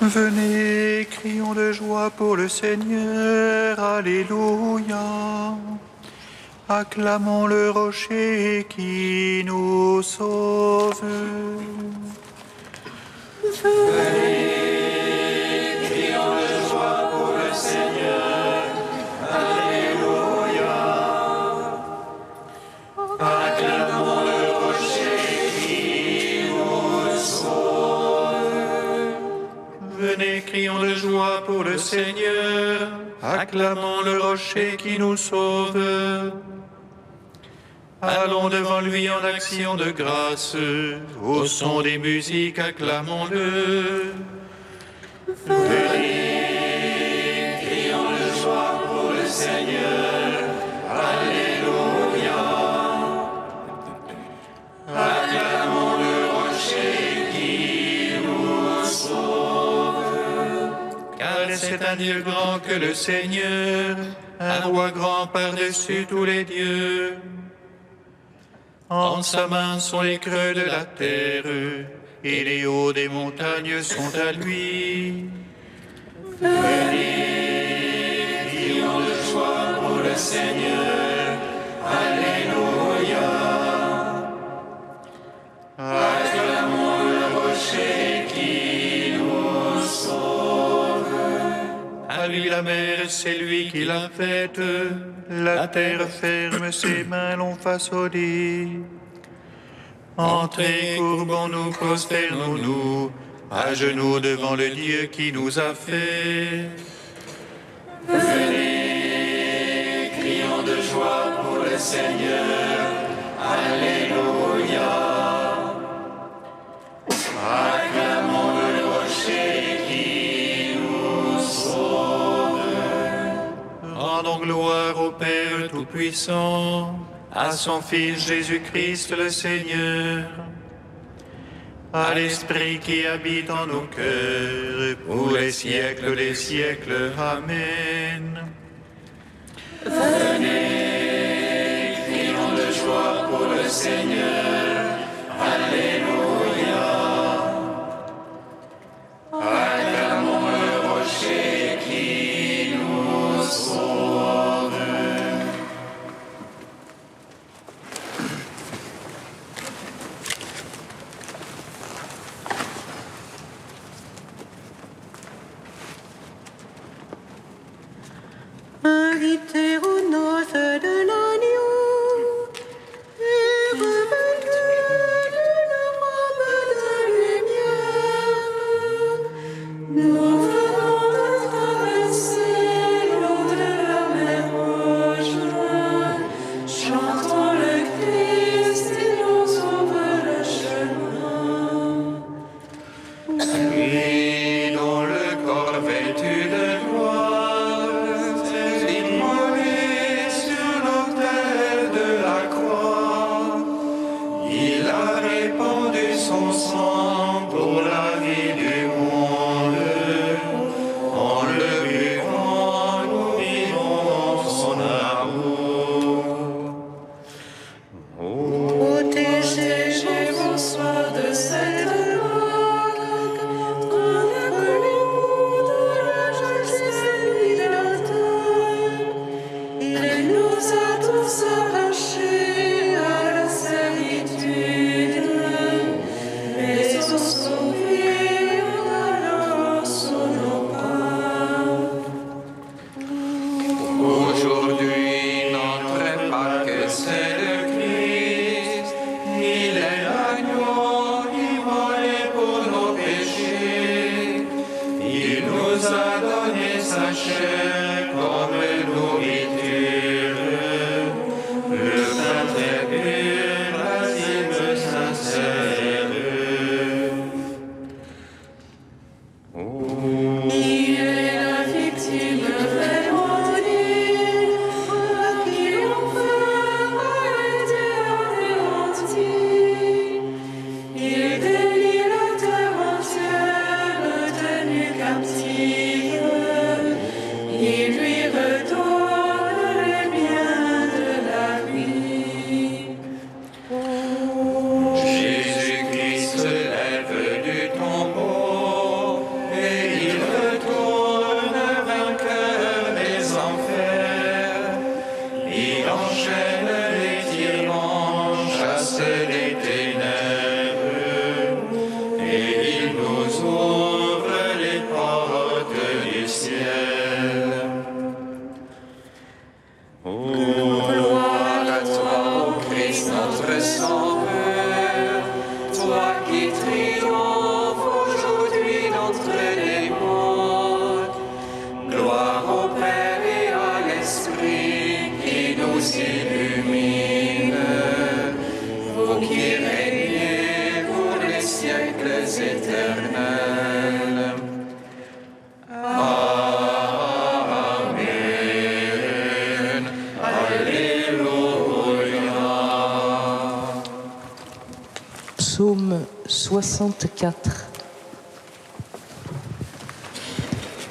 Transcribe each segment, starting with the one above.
Venez, crions de joie pour le Seigneur, Alléluia. Acclamons le rocher qui nous sauve. Venez, crions de joie pour le Seigneur, Alléluia. Acclamons le rocher qui nous sauve. Venez, crions de joie pour le Seigneur, acclamons le rocher qui nous sauve. Allons devant lui en action de grâce, au son des musiques, acclamons-le. Venez, crions de joie pour le Seigneur, Alléluia. Acclamons le rocher qui nous sauve. Car c'est un Dieu grand que le Seigneur, un roi grand par-dessus tous les dieux. En sa main sont les creux de la terre, et les hauts des montagnes sont à lui. Venez, crions de joie pour le Seigneur, Alléluia. Acclamons le rocher qui nous sauve. À lui la mer, c'est lui qui l'a faite. La terre ferme, ses mains l'ont façonnée. Entrez, courbons-nous, prosternons-nous, à genoux devant le Dieu qui nous a fait. Venez, crions de joie pour le Seigneur, Alléluia. Acclamons le rocher qui nous sauve. Rendons gloire au Père Tout-Puissant, à son Fils Jésus-Christ le Seigneur, à l'Esprit qui habite en nos cœurs, pour les siècles des siècles. Amen. Venez, crions de joie pour le Seigneur, Alléluia. Acclamons le rocher qui nous sauve. Invitez aux noces de l'agneau et revêtez de la robe de lumière. Nous venons de traverser l'eau de la mer Rouge. Chantons le Christ et nous ouvre le chemin. Lui dont le corps vêtu de gloire sur l'autel de la croix, il a répandu son sang pour la vie du monde. En le buvant, nous vivons son amour. Protégez-vous soit de cette drogue, rappelez-vous de la justice libérateur. Il nous a tous arrachés à la servitude, mais au sauver alors sous nos pas. Aujourd'hui, notre Pâque, c'est le Christ. Il est l'agneau immolé pour nos péchés. Il nous a donné sa chair comme nourriture. Le pain très pur, la cime sincère. Il est la victime vraiment digne, à qui l'enfer a été anéanti. Il délie la terre entière tenue captive. Il lui redonne 64.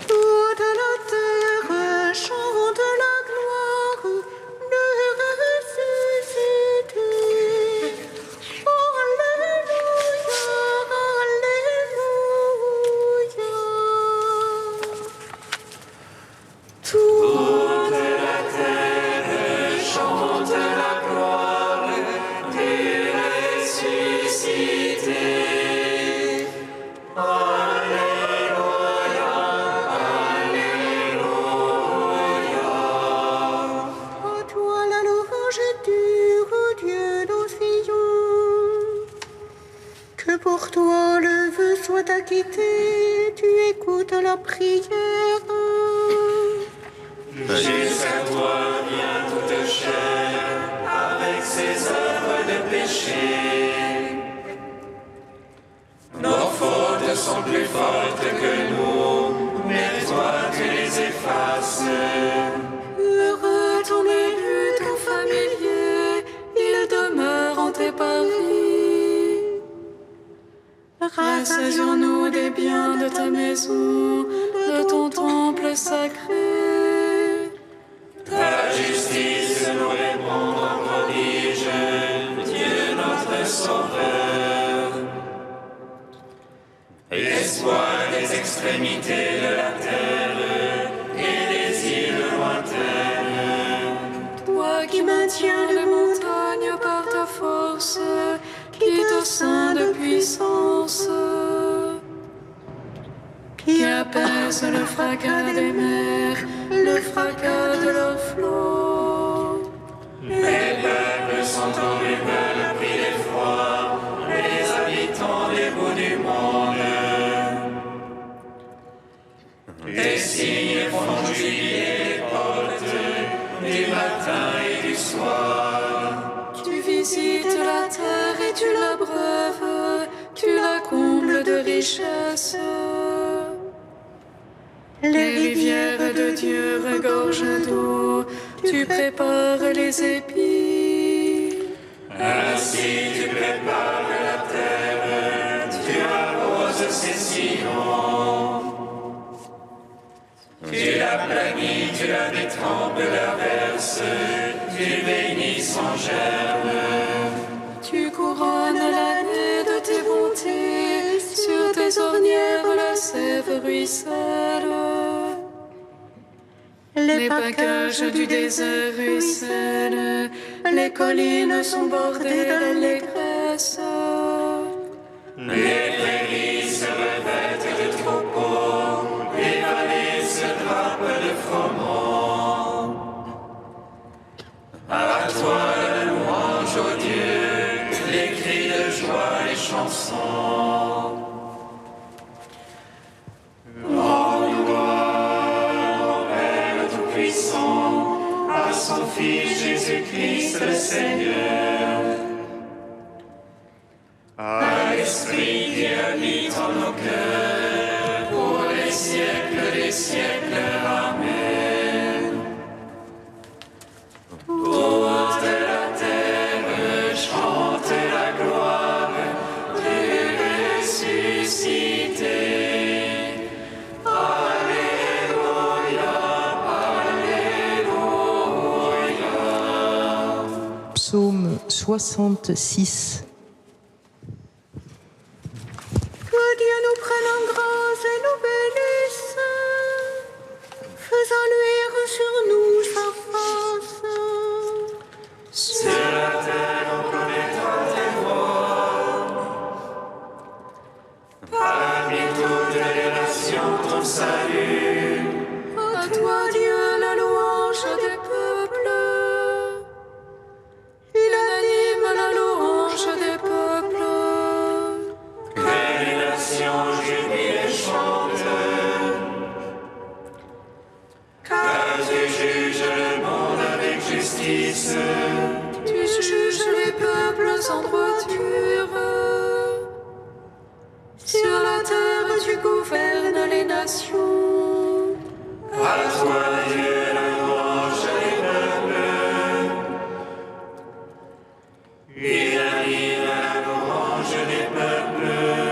Toute la terre chante la gloire de ressuscité. Alléluia, Alléluia. Toute la terre chante la gloire du ressuscité. Alléluia, Alléluia. À toi la louange est due, ô Dieu, nous prions. Que pour toi le vœu soit acquitté, tu écoutes la prière. Jusqu'à toi vient toute chair, avec ses œuvres de péché. Nos fautes sont plus fortes que nous, mais toi tu les effaces. Heureux ton élu, ton familier, il demeure en tes paris. Rassasions-nous des biens de ta maison, de ton temple sacré. Ta justice nous répond en prodige, Dieu notre Sauveur. Espoir des extrémités de la terre et des îles lointaines. Toi qui maintiens les montagnes par ta force, qui te ceint de puissance, qui apaise le fracas des mers, le fracas de leurs flots. Les peuples sont en rumeur, pris d'effroi, les habitants des bouts du monde. Des signes font jubiler les portes, du matin et du soir. Tu visites la terre et tu l'abreuves, tu la combles de richesses. Les rivières de Dieu regorgent d'eau, tu prépares les épis. Ainsi tu prépares la terre, tu arroses ses sillons. Tu la planis, tu la détrempes, la verses, tu bénis son germe. Tu couronnes l'année de tes bontés, sur tes ornières la sève ruisselle. Les packages du désert ruissellent, les collines sont bordées d'allégresse. Les prairies se revêtent de troupeaux, les vallées se drapent de froment. À toi la louange, ô Dieu, les cris de joie, les chansons. À son Fils Jésus-Christ le Seigneur, à l'Esprit qui habite en nos cœurs, pour les siècles des siècles. Amen. Toute la terre chante la gloire du ressuscité. Psaume 66. Que Dieu nous prenne en grâce et nous bénisse, faisant luire sur nous sa face. Sur la terre on connaîtra tes voies, parmi toutes les nations ton salut. À toi Dieu la louange des peuples, il anime la louange des peuples. Que les nations jubilent et chantent, car tu juges le monde avec justice. Tu juges les peuples en droiture. Sur la terre tu gouvernes les nations. À toi Dieu la louange des peuples. Il anime la louange des peuples.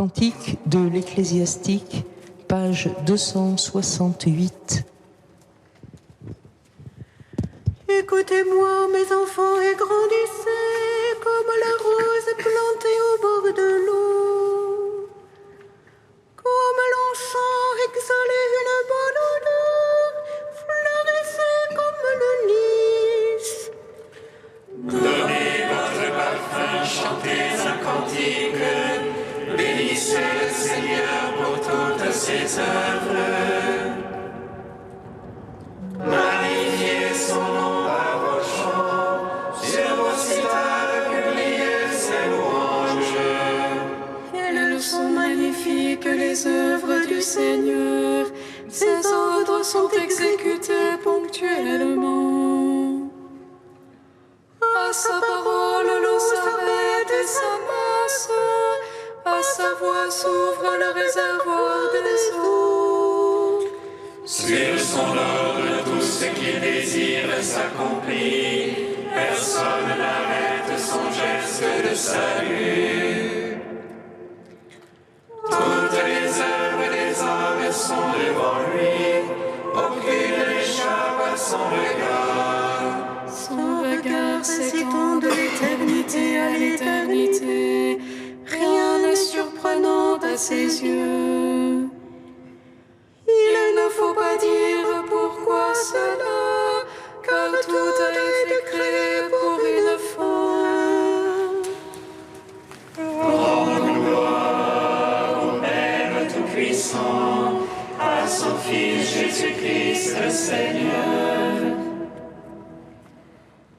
Cantique de l'Ecclésiastique, page 268. Écoutez-moi, mes enfants, et grandissez comme la rose plantée au bord de l'eau. Comme l'encens exhalez une bonne odeur, fleurissez comme le lys. Donnez votre parfum, chantez un cantique, bénissez le Seigneur pour toutes ses œuvres. Magnifiez son nom par vos chants, sur vos cithales publiez ses louanges. Elles sont magnifiques, les œuvres du Seigneur, ses ordres sont exécutés ponctuellement. À sa parole, l'eau s'arrête et s'amasse, à sa voix s'ouvre le réservoir des eaux. Sur son ordre, tout ce qu'il désire s'accomplit, personne n'arrête son geste de salut. Toutes les œuvres des hommes sont devant lui, aucune n'échappe à son regard. Son regard s'étend de l'éternité à l'éternité, rien n'est surprenant à ses yeux. Il ne faut pas dire pourquoi cela, car tout a été créé pour une fin. Rends gloire au Père Tout-Puissant, à son Fils Jésus-Christ le Seigneur,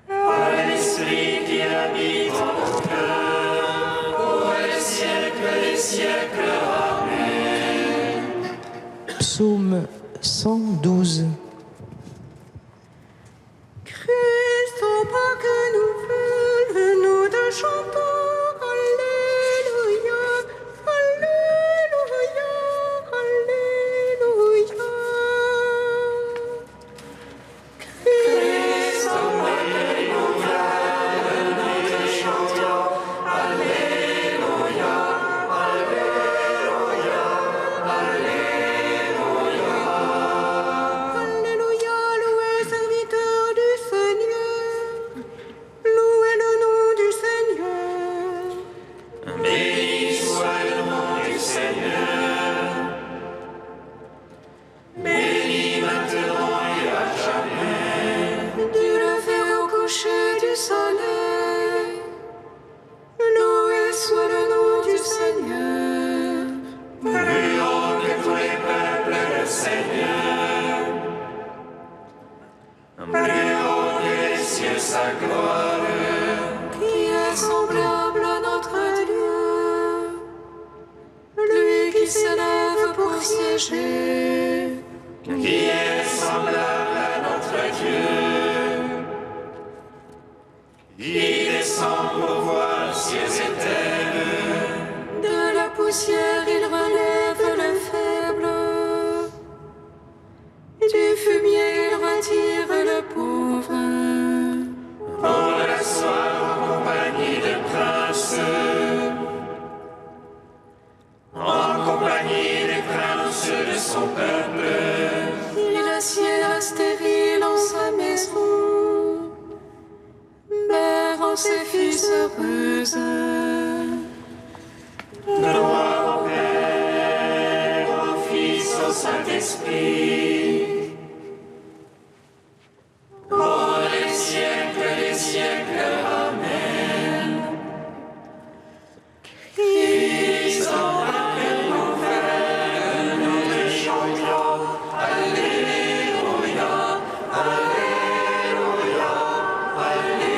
à l'Esprit qui habite en nos cœurs, pour les siècles des siècles. Amen. Psaume 112. Christ, au pas que nous venons de chanter. Alléluia, Alléluia, Alléluia. Christ, au pas que nous venons de chanter. Alléluia, Alléluia, Alléluia. Alléluia, louez serviteur du Seigneur. Louez le nom du Seigneur. Béni soit le nom du Seigneur. Béni maintenant et à jamais. Du lever au coucher du soleil, loué soit le nom du Seigneur. Plus haut que tous les peuples, le Seigneur. Plus haut que les cieux, sa gloire. Qui est semblable à notre Dieu, lui qui s'élève pour siéger. Qui est semblable à notre Dieu, qui descend pour voir cieux et terre. De la poussière il relève le faible, du fumier il retire le pauvre. Pour l'asseoir en compagnie de princes, en compagnie des princes de son peuple. Il assied stérile en sa maison, mère en ses fils heureuse. Gloire au Père, au Fils, au Saint-Esprit, pour les siècles des siècles. Amen. Christ, en laquelle nous venons, nous te chantons. Alléluia, Alléluia, Alléluia.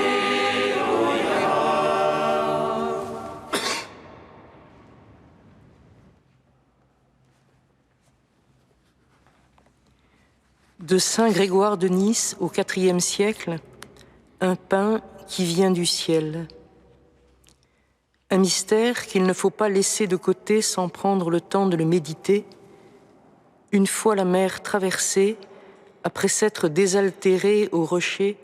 De Saint Grégoire de Nice au IVe siècle, un pain qui vient du ciel. Un mystère qu'il ne faut pas laisser de côté sans prendre le temps de le méditer. Une fois la mer traversée, après s'être désaltérés au rocher,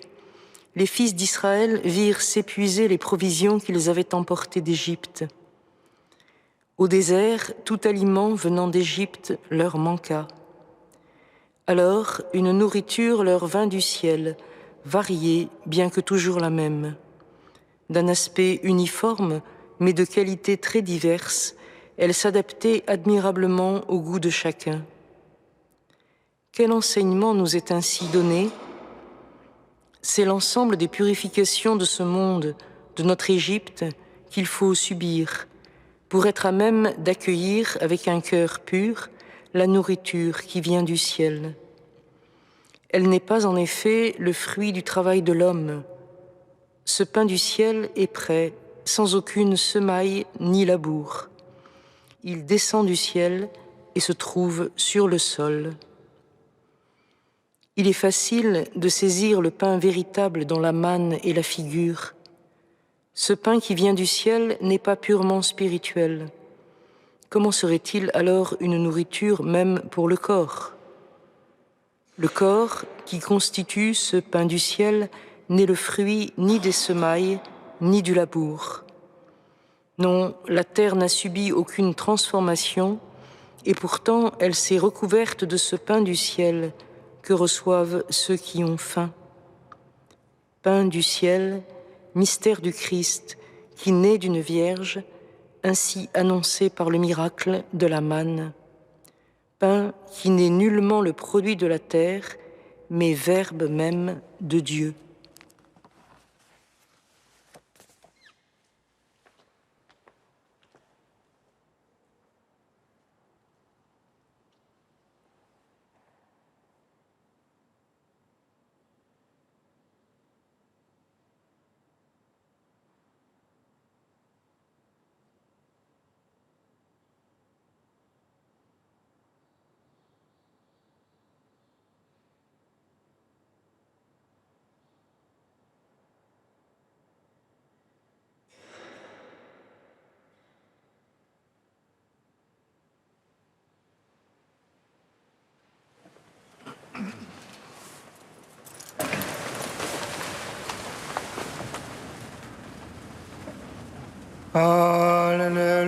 les fils d'Israël virent s'épuiser les provisions qu'ils avaient emportées d'Égypte. Au désert, tout aliment venant d'Égypte leur manqua. Alors, une nourriture leur vint du ciel, variée, bien que toujours la même. D'un aspect uniforme, mais de qualités très diverses, elle s'adaptait admirablement au goût de chacun. Quel enseignement nous est ainsi donné? C'est l'ensemble des purifications de ce monde, de notre Égypte, qu'il faut subir, pour être à même d'accueillir avec un cœur pur la nourriture qui vient du ciel. Elle n'est pas en effet le fruit du travail de l'homme. Ce pain du ciel est prêt, sans aucune semaille ni labour. Il descend du ciel et se trouve sur le sol. Il est facile de saisir le pain véritable dont la manne est la figure. Ce pain qui vient du ciel n'est pas purement spirituel. Comment serait-il alors une nourriture même pour le corps? Le corps, qui constitue ce pain du ciel, n'est le fruit ni des semailles, ni du labour. Non, la terre n'a subi aucune transformation, et pourtant elle s'est recouverte de ce pain du ciel que reçoivent ceux qui ont faim. Pain du ciel, mystère du Christ, qui naît d'une vierge, ainsi annoncé par le miracle de la manne. Pain qui n'est nullement le produit de la terre, mais verbe même de Dieu. Alléluia,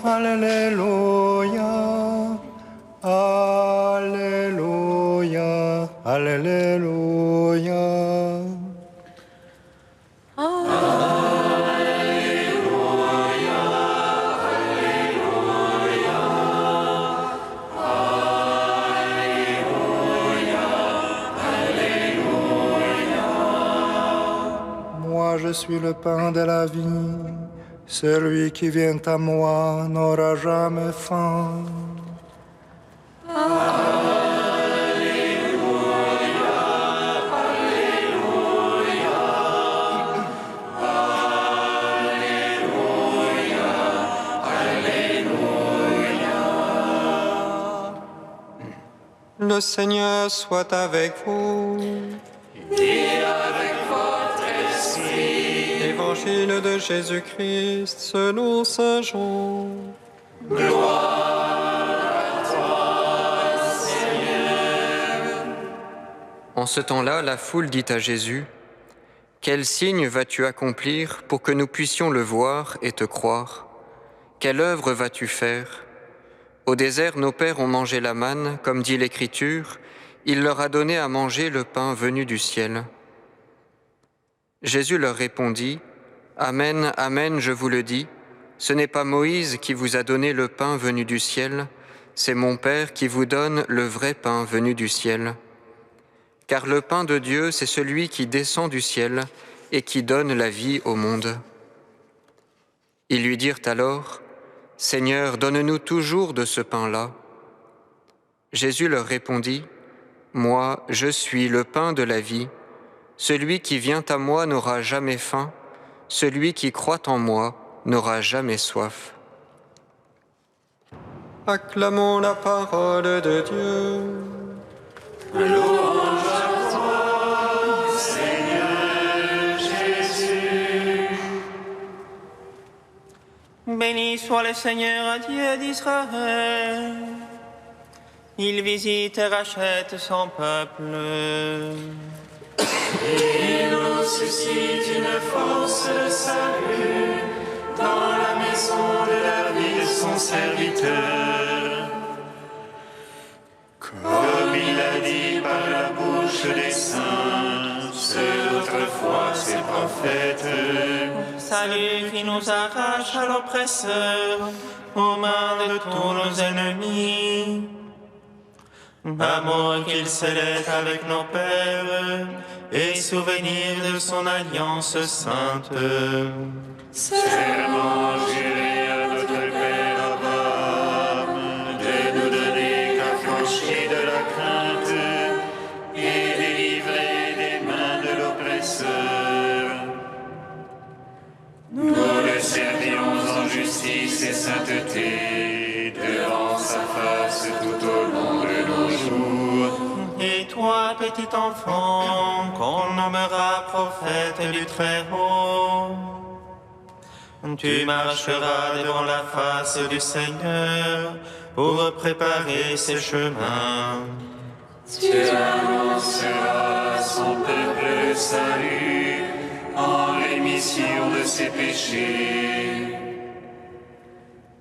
Alléluia, Alléluia, Alléluia. Moi, je suis le pain de la vie. Celui qui vient à moi n'aura jamais faim. Le Seigneur soit avec vous. Et avec votre esprit. Évangile de Jésus-Christ selon Saint Jean. Gloire à toi, Seigneur. En ce temps-là, la foule dit à Jésus, « Quel signe vas-tu accomplir pour que nous puissions le voir et te croire? Quelle œuvre vas-tu faire? Au désert, nos pères ont mangé la manne, comme dit l'Écriture, il leur a donné à manger le pain venu du ciel. » Jésus leur répondit, « Amen, amen, je vous le dis, ce n'est pas Moïse qui vous a donné le pain venu du ciel, c'est mon Père qui vous donne le vrai pain venu du ciel. Car le pain de Dieu, c'est celui qui descend du ciel et qui donne la vie au monde. » Ils lui dirent alors, « Seigneur, donne-nous toujours de ce pain-là. » Jésus leur répondit, « Moi, je suis le pain de la vie. Celui qui vient à moi n'aura jamais faim, celui qui croit en moi n'aura jamais soif. » Acclamons la parole de Dieu. Louange à toi, Seigneur Jésus. Béni soit le Seigneur Dieu d'Israël. Il visite et rachète son peuple. Il nous suscite une force de salut dans la maison de la son serviteur. Comme il a dit par la bouche des saints, ceux d'autrefois ses prophètes. Salut qui nous arrache à l'oppresseur, aux mains de tous nos ennemis. Amour qu'il scellait avec nos pères, et souvenir de son alliance sainte. Serment juré à notre Père Abraham, de nous donner qu'affranchis de la crainte, et délivrés des mains de l'oppresseur. Nous le servions en justice et sainteté, devant sa face tout au long de nos jours. Et toi, petit enfant, qu'on nommera prophète du Très-Haut, tu marcheras devant la face du Seigneur pour préparer ses chemins. Tu annonceras à son peuple le salut en rémission de ses péchés.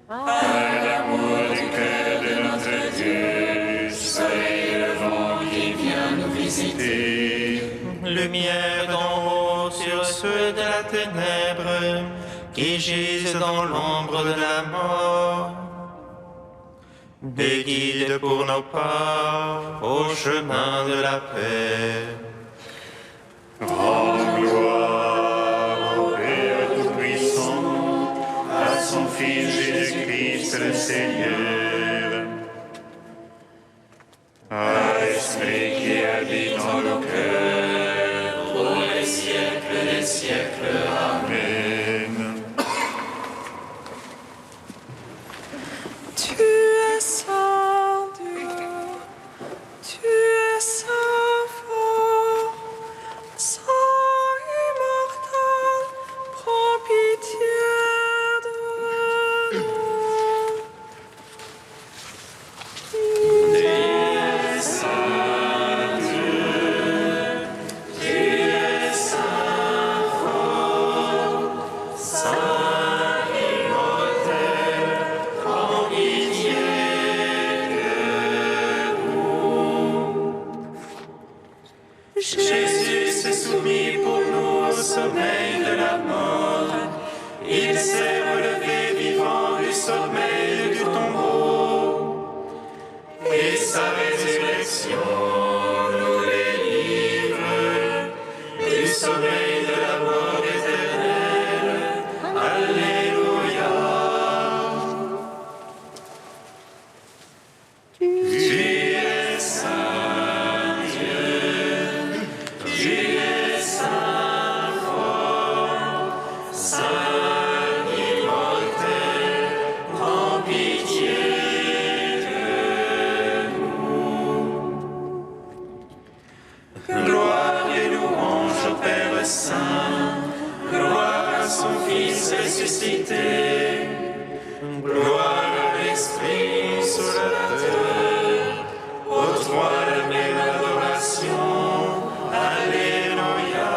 Par l'amour du cœur de notre Dieu, soleil levant qui vient nous visiter. Lumière d'en haut sur ceux de la ténèbre qui gisent dans l'ombre de la mort. Des guides pour nos pas au chemin de la paix. Rends gloire au Père Tout-Puissant, à son Fils Jésus-Christ le Seigneur, à l'Esprit qui habite en nos cœurs, pour les siècles des siècles. Amen. Tu es saint Dieu, tu es saint fort, saint immortel, prends pitié de nous. Tu es saint Dieu, tu es saint fort, saint immortel, prends pitié de nous. Jésus s'est soumis pour nous au sommeil de la mort. Il s'est relevé vivant du sommeil du tombeau. Et sa résurrection nous délivre du sommeil de la mort éternelle. Alléluia. Tu es saint Dieu, tu es saint fort, saint immortel, prends pitié de nous. Gloire et louange au Père Saint, gloire à son Fils ressuscité, gloire à l'Esprit consolateur, aux trois la même adoration. Alléluia.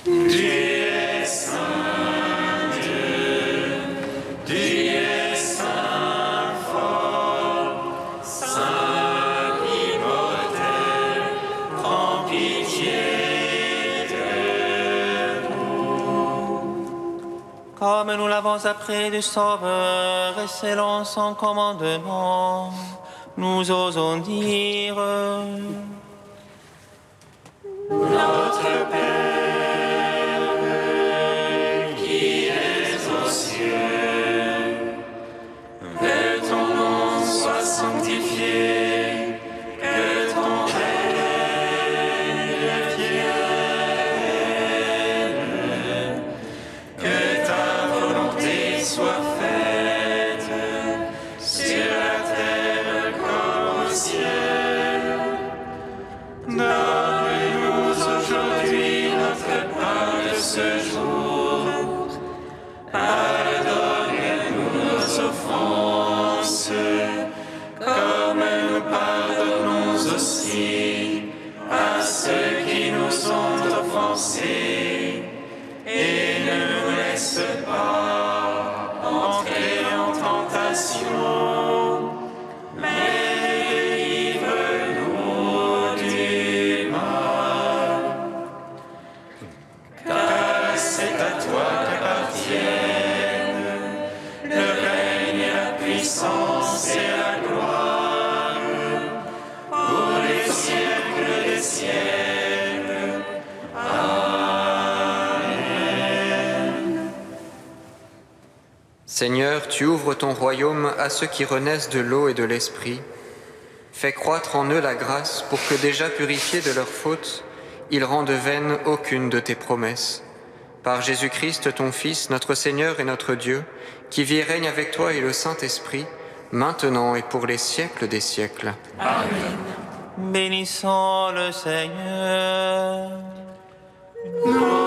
Tu es saint Dieu, tu es saint fort, saint immortel, prends pitié de nous. Comme nous l'avons appris du Sauveur et selon son commandement, nous osons dire: Notre Père, qui es aux cieux, que ton nom soit sanctifié, que ton règne vienne, que ta volonté soit faite sur la terre comme au ciel. Donne-nous aujourd'hui notre nations, mais délivre-nous du mal. Car c'est à toi qu'appartiennent le règne, la puissance et la gloire, pour les siècles des siècles. Seigneur, tu ouvres ton royaume à ceux qui renaissent de l'eau et de l'esprit. Fais croître en eux la grâce pour que, déjà purifiés de leurs fautes, ils rendent vaine aucune de tes promesses. Par Jésus-Christ, ton Fils, notre Seigneur et notre Dieu, qui vit et règne avec toi et le Saint-Esprit, maintenant et pour les siècles des siècles. Amen. Bénissons le Seigneur. Nous